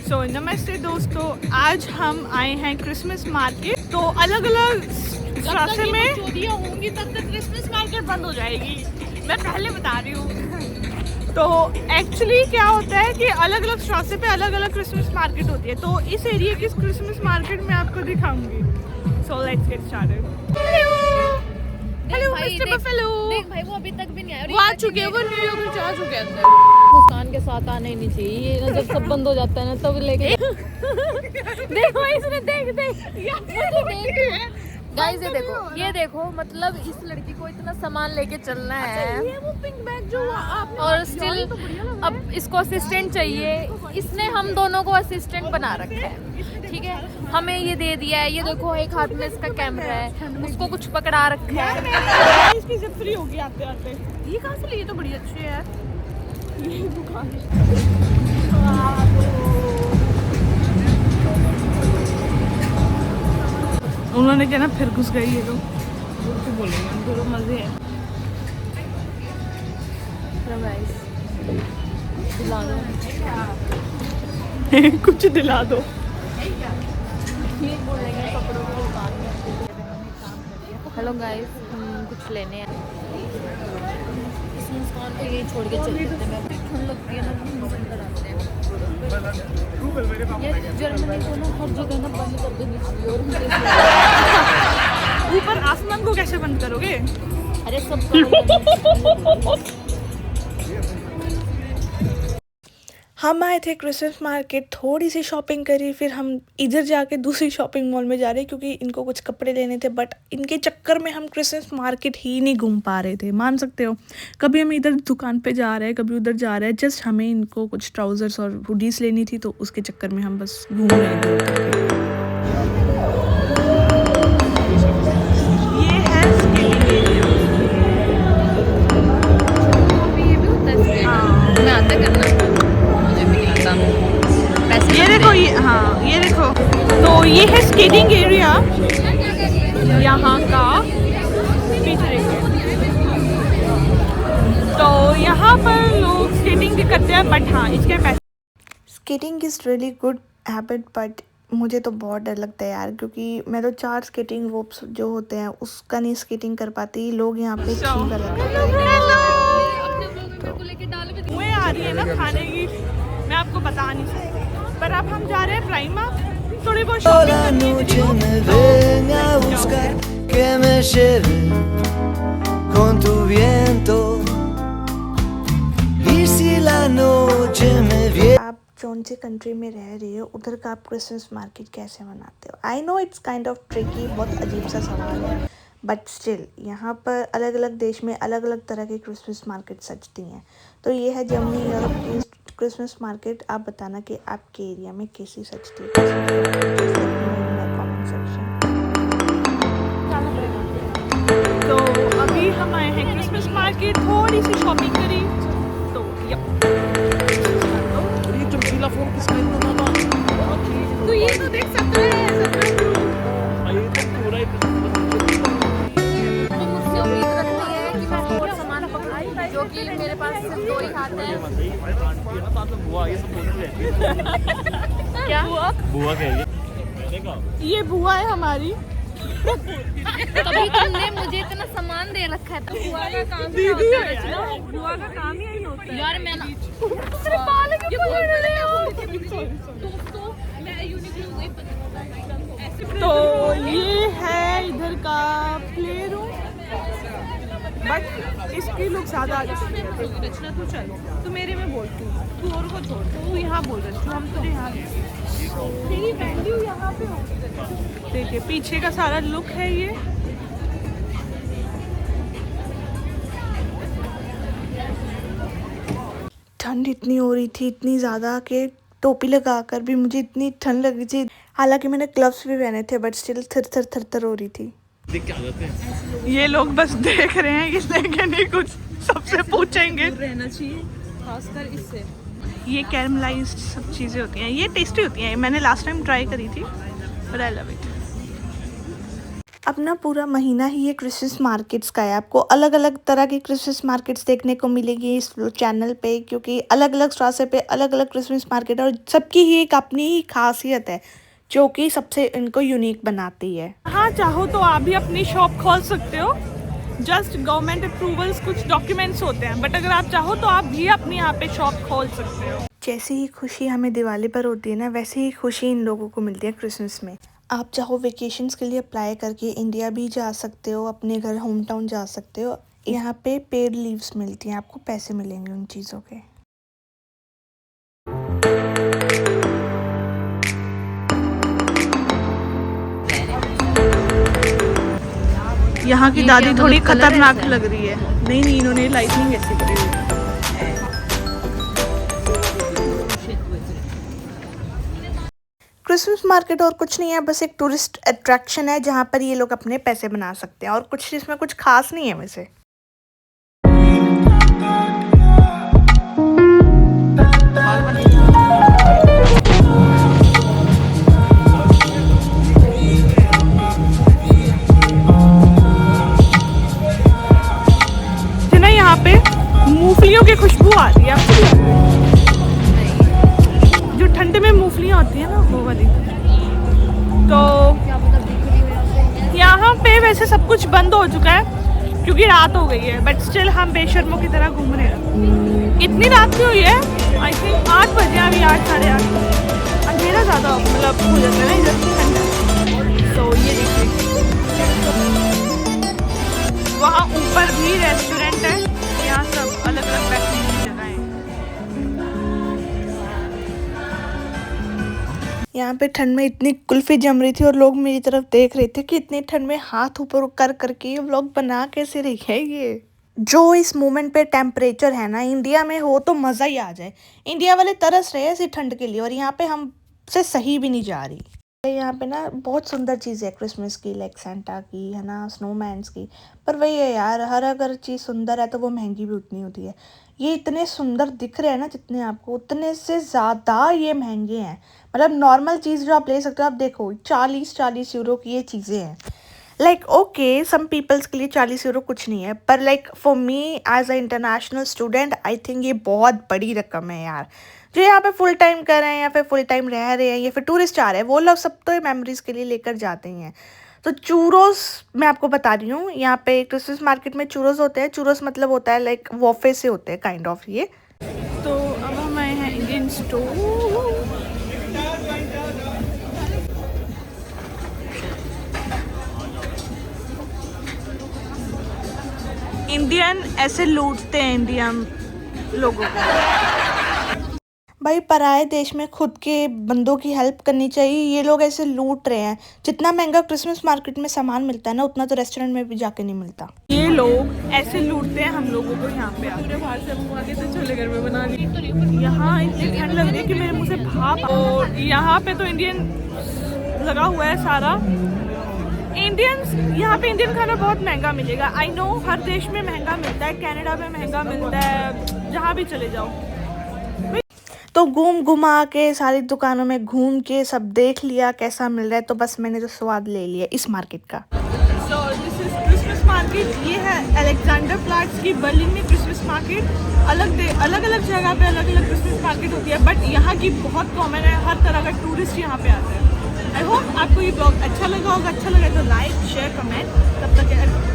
सो नमस्ते दोस्तों, आज हम आए हैं क्रिसमस मार्केट। तो अलग अलग रास्ते में चोरियां होंगी तब तक क्रिसमस मार्केट बंद हो जाएगी, मैं पहले बता रही हूँ। तो एक्चुअली क्या होता है कि अलग अलग रास्ते पे अलग अलग क्रिसमस मार्केट होती है। तो इस एरिया की क्रिसमस मार्केट मैं आपको दिखाऊंगी। So let's get started. Hello mister buffalo. देख भाई, वो अभी तक भी नहीं आया। वो आ चुके हैं, वो न्यूयॉर्क में जा चुके हैं अंदर। मुस्कान के साथ आने ही नहीं चाहिए, ये ना जब सब बंद हो जाता है ना तब लेके देखो इसने देख गाइस, ये देखो मतलब इस लड़की को इतना सामान लेके चलना है। ये वो पिंक बैग जो आपने और स्टिल अब इसको असिस्टेंट चाहिए। इसने हम दोनों को असिस्टेंट बना रखा है, ठीक है। हमें ये दे दिया है, ये देखो एक हाथ में इसका कैमरा है, उसको कुछ पकड़ा रखा है। इसकी जिप फ्री होगी आते आते। ये कहाँ से ली? तो बड़ी अच्छी है ये दुकान। उन्होंने क्या ना फिर घुस गई ये लोग, तो बोलेंगे उनको तो मजे है। दिला दो कुछ दिला दो। हेलो गाइस, हम कुछ लेने हैं। इस मुस्कान को यही छोड़ के चले जाते हैं। ठंड लगती है ना, हम अंदर आते हैं। ये जर्मनी को ना हर जगह ना बंद कर देनी चाहिए। और ऊपर आसमान को कैसे बंद करोगे? अरे सब हम आए थे क्रिसमस मार्केट, थोड़ी सी शॉपिंग करी, फिर हम इधर जाके दूसरी शॉपिंग मॉल में जा रहे हैं क्योंकि इनको कुछ कपड़े लेने थे। बट इनके चक्कर में हम क्रिसमस मार्केट ही नहीं घूम पा रहे थे, मान सकते हो। कभी हम इधर दुकान पे जा रहे हैं, कभी उधर जा रहे हैं। जस्ट हमें इनको कुछ ट्राउजर्स और हुडीज लेनी थी, तो उसके चक्कर में हम बस घूम रहे थे। ये है स्केटिंग एरिया। मैं आता करना ये देखो, ये देखो। तो ये है स्केटिंग एरिया यहाँ का। पीछे देखिए, तो यहाँ पर लोग स्केटिंग भी करते हैं, बट हाँ इसके पैसे। Skating is really good habit, but मुझे तो बहुत डर लगता है यार, क्योंकि मैं तो 4 स्केटिंग रोप्स जो होते हैं उसका नहीं स्केटिंग कर पाती। लोग यहाँ पे छीन कर मुझे आ रही है ना खाने की, मैं आपको बता नहीं सकती। पर अब हम जा रहे हैं प्राइमा, थोड़ी बहुत आप जौन सी कंट्री में रह रही हो उधर का आप क्रिसमस मार्केट कैसे मनाते हो? I know it's kind of tricky, बहुत अजीब सा सवाल है, बट स्टिल यहाँ पर अलग अलग देश में अलग अलग तरह के क्रिसमस मार्केट सजती हैं। तो ये है जर्मनी यूरोप की क्रिसमस मार्केट। आप बताना कि आपके एरिया में कैसी सजती है। तो अभी हम आए हैं क्रिसमस मार्केट, थोड़ी सी शॉपिंग करी। तो ये चमकीला फोन किसका इतना बड़ा? तो ये तो देख सकते हैं। जो कि मेरे पास सिर्फ 2 ही हाथ हैं। क्या बुआ कहेगी? ये बुआ है हमारी। तभी तुमने मुझे इतना सामान दे रखा है। तो बुआ का काम दीदी है यार, बुआ का काम ही यही होता है यार। मैं ना तेरे बाल क्यों पकड़ रहे हो? तो ये है इधर का प्ले रूम, बट इसके लोग ज्यादा आगे रचना। तू चलो, तू मेरे में बोल, तू और को छोड़, तू यहाँ बोल रही तू, हम तुझे यहाँ तेरी वैल्यू यहाँ पे होगी। देखिए पीछे का सारा लुक है ये। ठंड इतनी हो रही थी, इतनी ज़्यादा कि टोपी लगाकर भी मुझे इतनी ठंड लग रही थी। हालांकि मैंने ग्लव्स भी पहने थे, बट स्टिल थर हो रही थी। ये लोग बस देख रहे हैं, ये लेंगे नहीं कुछ, सबसे पूछेंगे। रहना चाहिए खासकर इससे। ये कैरमलाइज्ड सब चीज़ें होती हैं, ये टेस्टी होती हैं। मैंने लास्ट टाइम ट्राई करी थी, बट आई लव इट। अपना पूरा महीना ही ये क्रिसमस मार्केट्स का है। आपको अलग अलग तरह की क्रिसमस मार्केट्स देखने को मिलेगी इस चैनल पे, क्योंकि अलग अलग स्ट्रासे पे अलग अलग क्रिसमस मार्केट है और सबकी ही एक अपनी ही खासियत है जो कि सबसे इनको यूनिक बनाती है। हाँ, चाहो तो आप भी अपनी शॉप खोल सकते हो। जस्ट गवर्नमेंट अप्रूवल्स कुछ डॉक्यूमेंट्स होते हैं, बट अगर आप चाहो तो आप भी अपनी यहाँ पे शॉप खोल सकते हो। जैसी ही खुशी हमें दिवाली पर होती है ना, वैसे ही खुशी इन लोगों को मिलती है क्रिसमस में। आप चाहो वेकेशंस के लिए अप्लाई करके इंडिया भी जा सकते हो, अपने घर होम टाउन जा सकते हो। यहाँ पे पेड लीव्स मिलती हैं, आपको पैसे मिलेंगे उन चीज़ों के। यहाँ की दादी थोड़ी खतरनाक लग रही है। नहीं, इन्होंने लाइटनिंग ऐसी करी हुई है। क्रिसमस मार्केट और कुछ नहीं है, बस एक टूरिस्ट अट्रैक्शन है जहाँ पर ये लोग अपने पैसे बना सकते हैं और कुछ इसमें कुछ खास नहीं है वैसे। यहाँ पे मूंगफलियों की खुशबू आ रही है आपको, जो ठंड में मूंगफलियाँ होती है ना वो वाली। तो यहाँ पे वैसे सब कुछ बंद हो चुका है क्योंकि रात हो गई है, बट स्टिल हम बेशर्मों की तरह घूम रहे हैं। इतनी रात की हुई है, आई थिंक 8 बजे, अभी 8 साढ़े 8। अंधेरा ज़्यादा मतलब हो जाता है ना इधर ठंड। तो ये देखिए वहाँ ऊपर भी रेस्टोरेंट है, यहाँ सब अलग अलग बैठने की जगह है। यहाँ पे ठंड में इतनी कुल्फी जम रही थी और लोग मेरी तरफ देख रहे थे कि इतनी ठंड में हाथ ऊपर कर करके ये व्लॉग बना कैसे रही है। ये जो इस मोमेंट पे टेम्परेचर है ना, इंडिया में हो तो मज़ा ही आ जाए। इंडिया वाले तरस रहे हैं ऐसी ठंड के लिए और यहाँ पे हमसे सही भी नहीं जा रही। यहाँ पे ना बहुत सुंदर चीज़ है क्रिसमस की, लाइक सेंटा की है ना, स्नोमैन्स की। पर वही है यार, हर अगर चीज़ सुंदर है तो वो महंगी भी उतनी होती है। ये इतने सुंदर दिख रहे हैं ना जितने आपको, उतने से ज़्यादा ये महंगे हैं। मतलब नॉर्मल चीज़ जो आप ले सकते हो, आप देखो 40 यूरो की ये चीज़ें हैं। लाइक ओके, सम पीपल्स के लिए 40 यूरो कुछ नहीं है, पर like for me as a international student I think ये बहुत बड़ी रकम है यार। जो यहाँ पे फुल टाइम कर रहे हैं या फिर फुल टाइम रह रहे हैं या फिर टूरिस्ट आ रहे हैं, वो लोग सब तो मेमोरीज के लिए लेकर जाते ही हैं। तो चूरोस मैं आपको बता रही हूँ, यहाँ पे क्रिसमस मार्केट में चूरोस होते हैं। चूरोस मतलब होता है लाइक वॉफे से होते हैं काइंड ऑफ ये। तो अब हम आए हैं इंडियन स्टोर। इंडियन ऐसे लूटते हैं इंडियन लोगों को। भाई पराए देश में खुद के बंदों की हेल्प करनी चाहिए, ये लोग ऐसे लूट रहे हैं। जितना महंगा क्रिसमस मार्केट में सामान मिलता है ना, उतना तो रेस्टोरेंट में भी जाके नहीं मिलता। ये लोग ऐसे लूटते हैं हम लोगों को। यहाँ पे पूरे बाहर से मुँह आगे से छोले घर में बना ली। यहाँ इतनी ठंड लग रही है कि मेरे मुँह से भाप। और यहाँ पे तो इंडियन लगा हुआ है सारा। इंडियंस यहाँ पे इंडियन खाना बहुत महंगा मिलेगा। आई नो हर देश में महंगा मिलता है, कनाडा में महंगा मिलता है, जहाँ भी चले जाओ। तो घुमा के सारी दुकानों में घूम के सब देख लिया कैसा मिल रहा है, तो बस मैंने तो स्वाद ले लिया इस मार्केट का। So this is Christmas market. ये है अलेक्जेंडर प्लाट्स की बर्लिन में क्रिसमस मार्केट। अलग अलग जगह पे अलग अलग क्रिसमस मार्केट होती है, बट यहाँ की बहुत कॉमन है। हर तरह का टूरिस्ट यहाँ पे आता है। आई होप आपको ये ब्लॉग अच्छा लगा होगा। अच्छा लगा तो लाइक शेयर कमेंट। तब तक